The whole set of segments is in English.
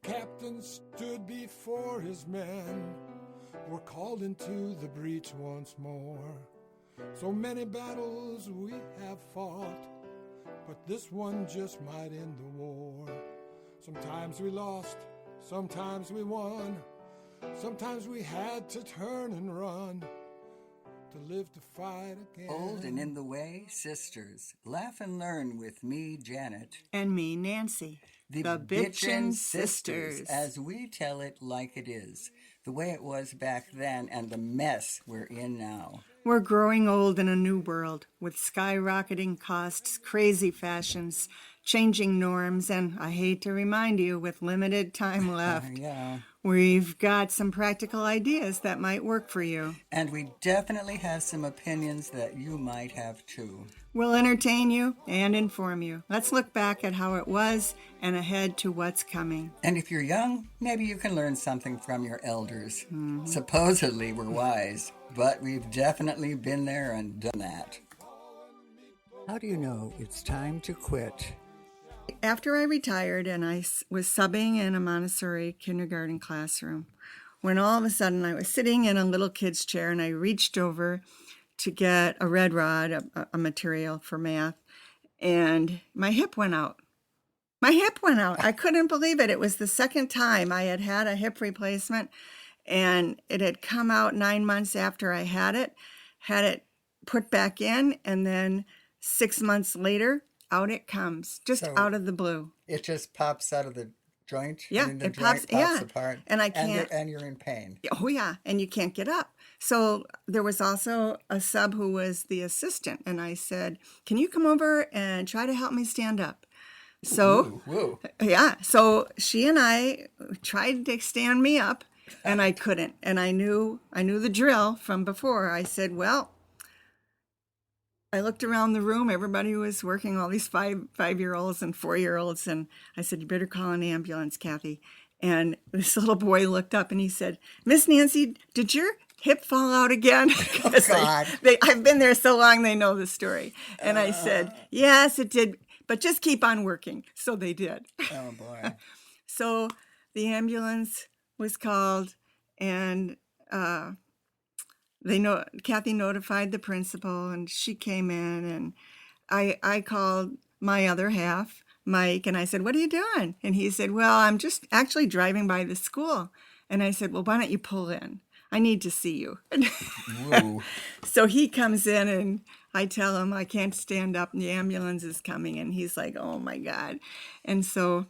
The captain stood before his men, were called into the breach once more. So many battles we have fought, but this one just might end the war. Sometimes we lost, sometimes we won, sometimes we had to turn and run to live to fight again. Old and in the way, sisters. Laugh and learn with me, Janet. And me, Nancy. The Bitchin' Sisters, as we tell it like it is, the way it was back then and the mess we're in now. We're growing old in a new world with skyrocketing costs, crazy fashions, changing norms, and I hate to remind you, with limited time left. Yeah. We've got some practical ideas that might work for you. And we definitely have some opinions that you might have too. We'll entertain you and inform you. Let's look back at how it was and ahead to what's coming. And if you're young, maybe you can learn something from your elders. Supposedly we're wise, but we've definitely been there and done that. How do you know it's time to quit? After I retired and I was subbing in a Montessori kindergarten classroom, when all of a sudden I was sitting in a little kid's chair and I reached over to get a red rod, a material for math, and my hip went out. My hip went out. I couldn't believe it. It was the second time I had had a hip replacement, and it had come out 9 months after I had it put back in, and then 6 months later, out it comes, just out of the blue. It just pops out of the joint? Yeah, I mean, the it joint pops apart. And I can't. And you're in pain. Oh, yeah, and you can't get up. So there was also a sub who was the assistant, and I said, can you come over and try to help me stand up? So, Woo. Yeah, so she and I tried to stand me up, and I couldn't. And I knew the drill from before. I said, well, I looked around the room. Everybody was working, all these five-year-olds and 4-year-olds. And I said, you better call an ambulance, Kathy. And this little boy looked up and he said, Miss Nancy, did your hip fall out again? Oh, God. I've been there so long, they know the story. And I said, yes, it did, but just keep on working. So they did. Oh, boy. So the ambulance was called, and Kathy notified the principal, and she came in, and I called my other half, Mike, and I said, what are you doing? And he said, well, I'm just actually driving by the school. And I said, well, why don't you pull in? I need to see you. Whoa. So he comes in, and I tell him I can't stand up, and the ambulance is coming. And he's like, oh, my God. And so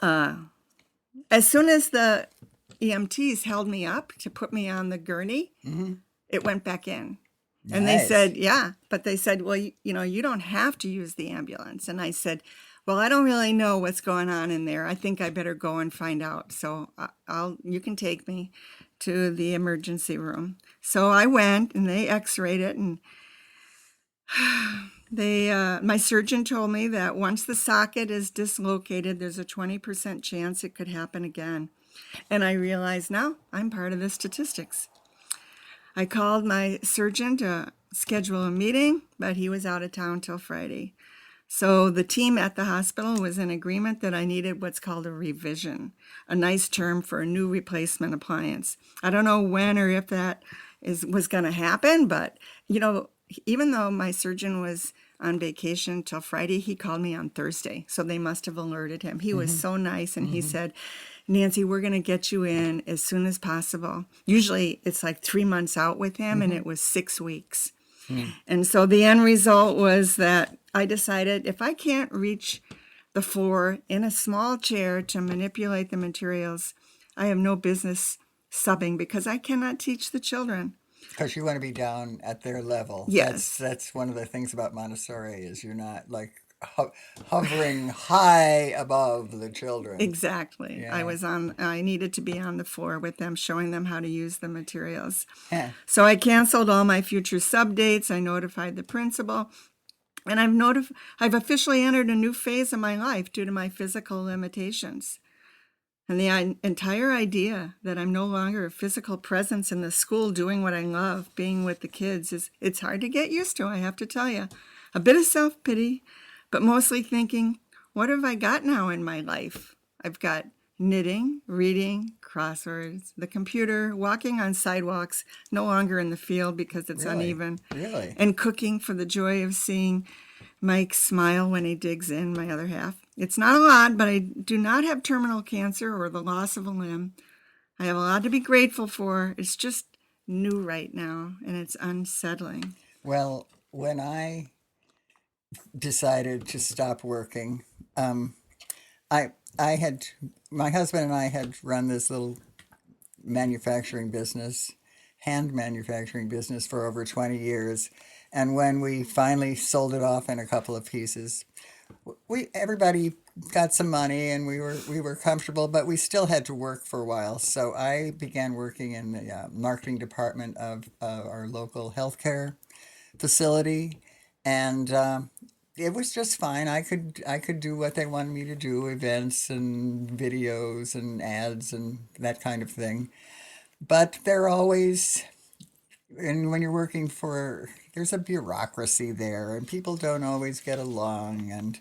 as soon as the EMTs held me up to put me on the gurney, it went back in. And they said, yeah, but they said, well, you don't have to use the ambulance. And I said, well, I don't really know what's going on in there. I think I better go and find out. So you can take me to the emergency room. So I went, and they x-rayed it, and my surgeon told me that once the socket is dislocated, there's a 20% chance it could happen again. And I realized now I'm part of the statistics. I called my surgeon to schedule a meeting, but he was out of town till Friday. So the team at the hospital was in agreement that I needed what's called a revision, a nice term for a new replacement appliance. I don't know when or if that was going to happen, but, even though my surgeon was on vacation till Friday, he called me on Thursday. So they must have alerted him. He was so nice, and he said, Nancy, we're going to get you in as soon as possible. Usually it's like 3 months out with him, and it was 6 weeks. And so the end result was that I decided if I can't reach the floor in a small chair to manipulate the materials, I have no business subbing, because I cannot teach the children. Because you want to be down at their level. Yes. That's one of the things about Montessori is you're not like hovering high above the children. Exactly. Yeah. I needed to be on the floor with them, showing them how to use the materials. Yeah. So I canceled all my future sub dates. I notified the principal, and I've officially entered a new phase of my life due to my physical limitations. And the entire idea that I'm no longer a physical presence in the school doing what I love, being with the kids, it's hard to get used to, I have to tell you. A bit of self-pity, but mostly thinking, what have I got now in my life? I've got knitting, reading, crosswords, the computer, walking on sidewalks, no longer in the field because it's Really? uneven, Really? and cooking for the joy of seeing Mike smile when he digs in, my other half. It's not a lot, but I do not have terminal cancer or the loss of a limb. I have a lot to be grateful for. It's just new right now, and it's unsettling. Well, when I decided to stop working, I I had my husband and I had run this little manufacturing business, hand manufacturing business for over 20 years. And when we finally sold it off in a couple of pieces, we everybody got some money and we were comfortable, but we still had to work for a while. So I began working in the marketing department of our local healthcare facility, and it was just fine. I could do what they wanted me to do, events and videos and ads and that kind of thing. But they're always, and when you're working for, there's a bureaucracy there, and people don't always get along, and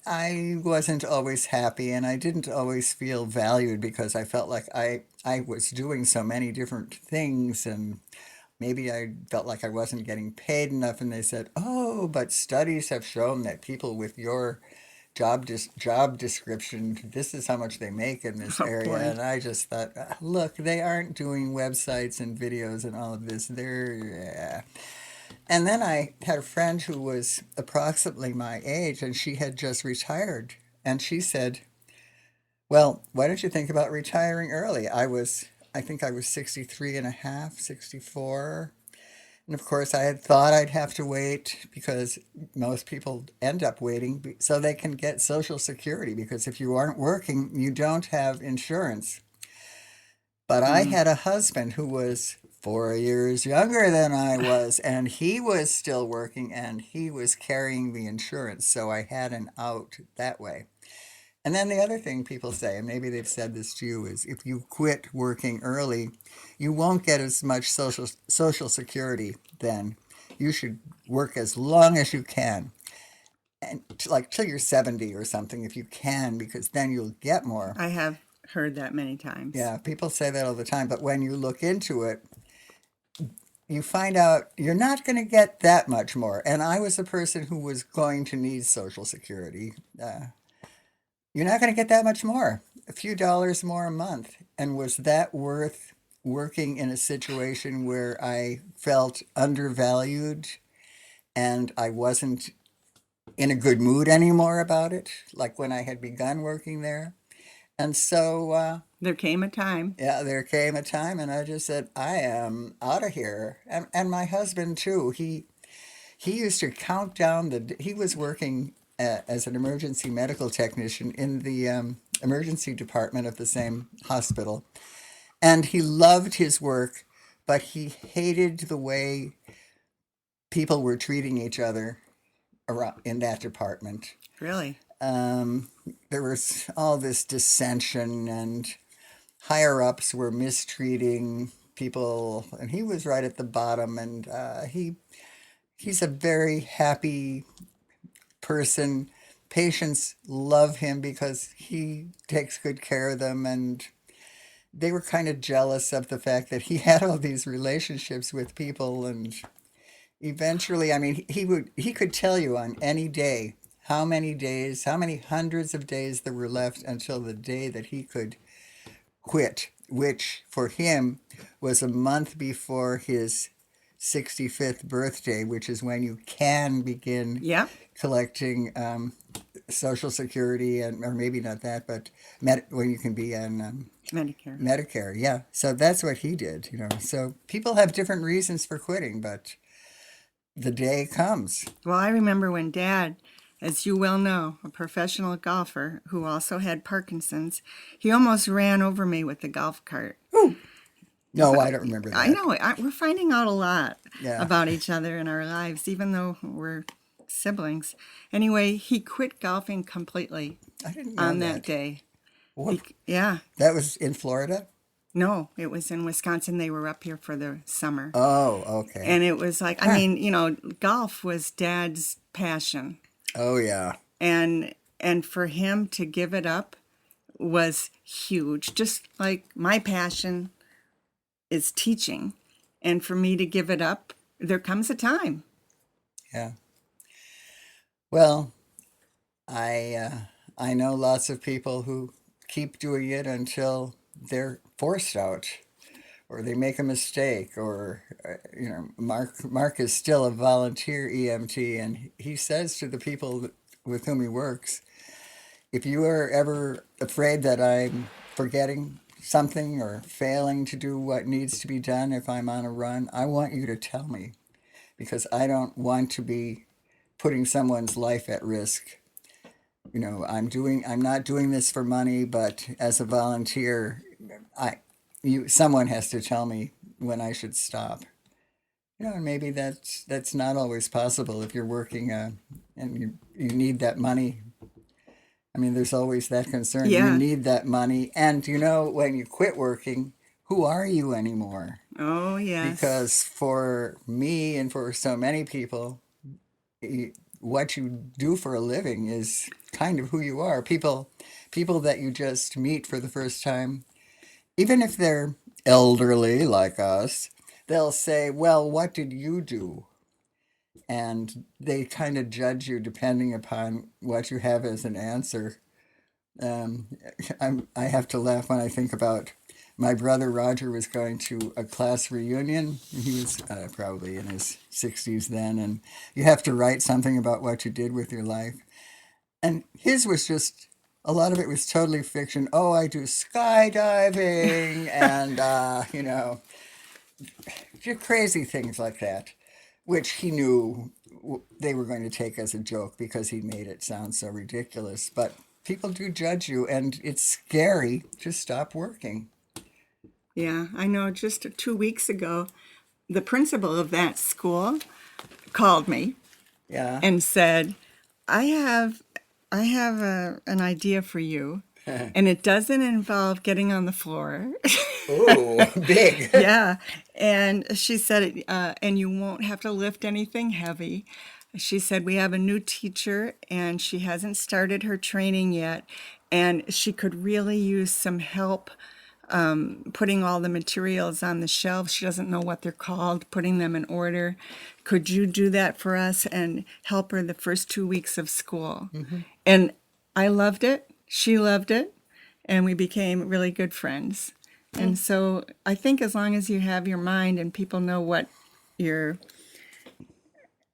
I wasn't always happy, and I didn't always feel valued because I felt like I was doing so many different things, and maybe I felt like I wasn't getting paid enough. And they said, "Oh, but studies have shown that people with your job description, this is how much they make in this Oh area." boy. And I just thought, look, they aren't doing websites and videos and all of this. And then I had a friend who was approximately my age, and she had just retired. And she said, "Well, why don't you think about retiring early?" I think I was 63 and a half, 64. And of course, I had thought I'd have to wait because most people end up waiting so they can get Social Security. Because if you aren't working, you don't have insurance. But I Mm. had a husband who was 4 years younger than I was, and he was still working and he was carrying the insurance. So I had an out that way. And then the other thing people say, and maybe they've said this to you, is if you quit working early, you won't get as much social security then. You should work as long as you can, and like till you're 70 or something if you can, because then you'll get more. I have heard that many times. Yeah, people say that all the time, but when you look into it, you find out you're not going to get that much more. And I was a person who was going to need Social Security. You're not going to get that much more, a few dollars more a month. And was that worth working in a situation where I felt undervalued and I wasn't in a good mood anymore about it, like when I had begun working there? And so, There came a time. yeah, there came a time, and I just said, I am out of here. And my husband, too, he used to count down he was working as an emergency medical technician in the emergency department of the same hospital. And he loved his work, but he hated the way people were treating each other around in that department. Really? Um, there was all this dissension, and higher ups were mistreating people, and he was right at the bottom. And he's a very happy person. Patients love him because he takes good care of them, and they were kind of jealous of the fact that he had all these relationships with people. And eventually, I mean, he could tell you on any day how many days, how many hundreds of days there were left until the day that he could quit, which for him was a month before his 65th birthday, which is when you can begin Yeah. collecting Social Security, and or maybe not that, but when you can be on Medicare. Medicare. Yeah, so that's what he did. So people have different reasons for quitting, but the day comes. Well, I remember when Dad, as you well know, a professional golfer who also had Parkinson's, he almost ran over me with the golf cart. No, I don't remember I that. know, we're finding out a lot Yeah. about each other in our lives, even though we're siblings. Anyway, he quit golfing completely I didn't know on that. that day. What? Yeah. That was in Florida? No, it was in Wisconsin. They were up here for the summer. Oh, okay. And it was like, I mean, golf was Dad's passion. Oh, yeah. And for him to give it up was huge. Just like my passion is teaching. And for me to give it up, there comes a time. Yeah. Well, I know lots of people who keep doing it until they're forced out, or they make a mistake, or Mark is still a volunteer EMT, and he says to the people with whom he works, if you are ever afraid that I'm forgetting something or failing to do what needs to be done if I'm on a run, I want you to tell me, because I don't want to be putting someone's life at risk. I'm not doing this for money, but as a volunteer, someone has to tell me when I should stop. And maybe that's not always possible if you're working and you need that money. I mean, there's always that concern. You Yeah. need that money. And when you quit working, who are you anymore? Oh, yes. Because for me and for so many people, what you do for a living is kind of who you are. People that you just meet for the first time, even if they're elderly like us, they'll say, well, what did you do? And they kind of judge you depending upon what you have as an answer. Um, I have to laugh when I think about my brother Roger was going to a class reunion. He was probably in his 60s then, and you have to write something about what you did with your life. And his was just, a lot of it was totally fiction. Oh, I do skydiving and, crazy things like that, which he knew they were going to take as a joke because he made it sound so ridiculous. But people do judge you, and it's scary to stop working. Yeah, I know. Just 2 weeks ago, the principal of that school called me Yeah. and said, I have an idea for you, and it doesn't involve getting on the floor. Ooh, big. Yeah, and she said, and you won't have to lift anything heavy. She said, we have a new teacher, and she hasn't started her training yet, and she could really use some help putting all the materials on the shelf. She doesn't know what they're called, putting them in order. Could you do that for us and help her the first 2 weeks of school? Mm-hmm. And I loved it. She loved it. And we became really good friends. And so I think as long as you have your mind and people know what your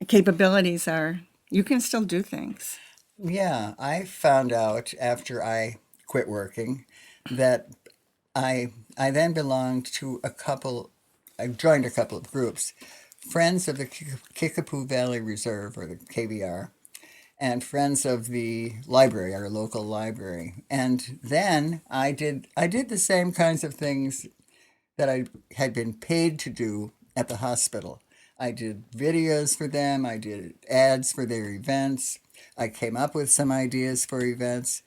capabilities are, you can still do things. Yeah, I found out after I quit working that I then belonged to I joined a couple of groups, Friends of the Kickapoo Valley Reserve, or the KVR, and Friends of the Library, our local library. And then I did the same kinds of things that I had been paid to do at the hospital. I did videos for them, I did ads for their events, I came up with some ideas for events,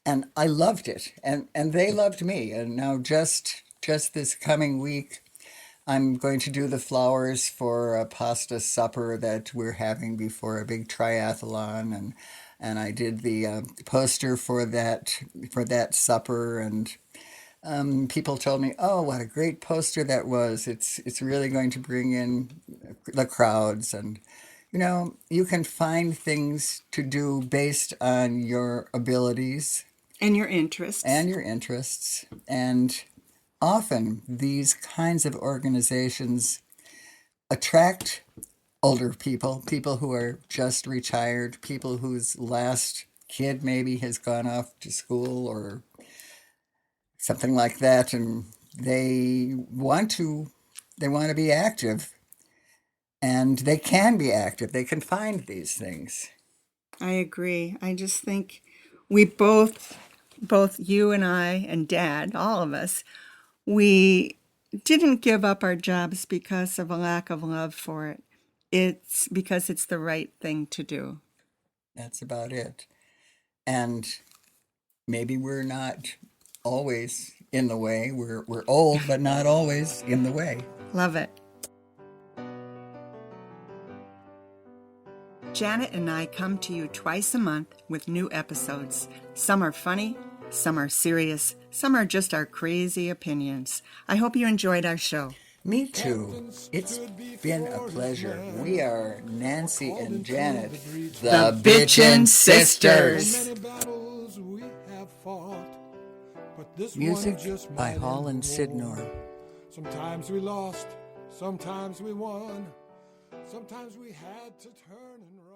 and I loved it, and they loved me. And now just this coming week, I'm going to do the flowers for a pasta supper that we're having before a big triathlon, and I did the poster for that supper, and people told me, "Oh, what a great poster that was! It's really going to bring in the crowds." And you can find things to do based on your abilities And your interests. and your interests. And often these kinds of organizations attract older people who are just retired, people whose last kid maybe has gone off to school or something like that, and they want to be active, and they can be active. They can find these things. I agree. I just think we both you and I and Dad, all of us, we didn't give up our jobs because of a lack of love for it. It's because it's the right thing to do. That's about it. And maybe we're not always in the way. We're old, but not always in the way. Love it. Janet and I come to you twice a month with new episodes. Some are funny, Some are serious. Some are just our crazy opinions. I hope you enjoyed our show. Me too. It's been a pleasure. We are Nancy and Janet, the Bitchin' Sisters. Many battles we have fought, but this Music one just by might Hall and end Sidnor. more. Sometimes we lost, sometimes we won, sometimes we had to turn and run.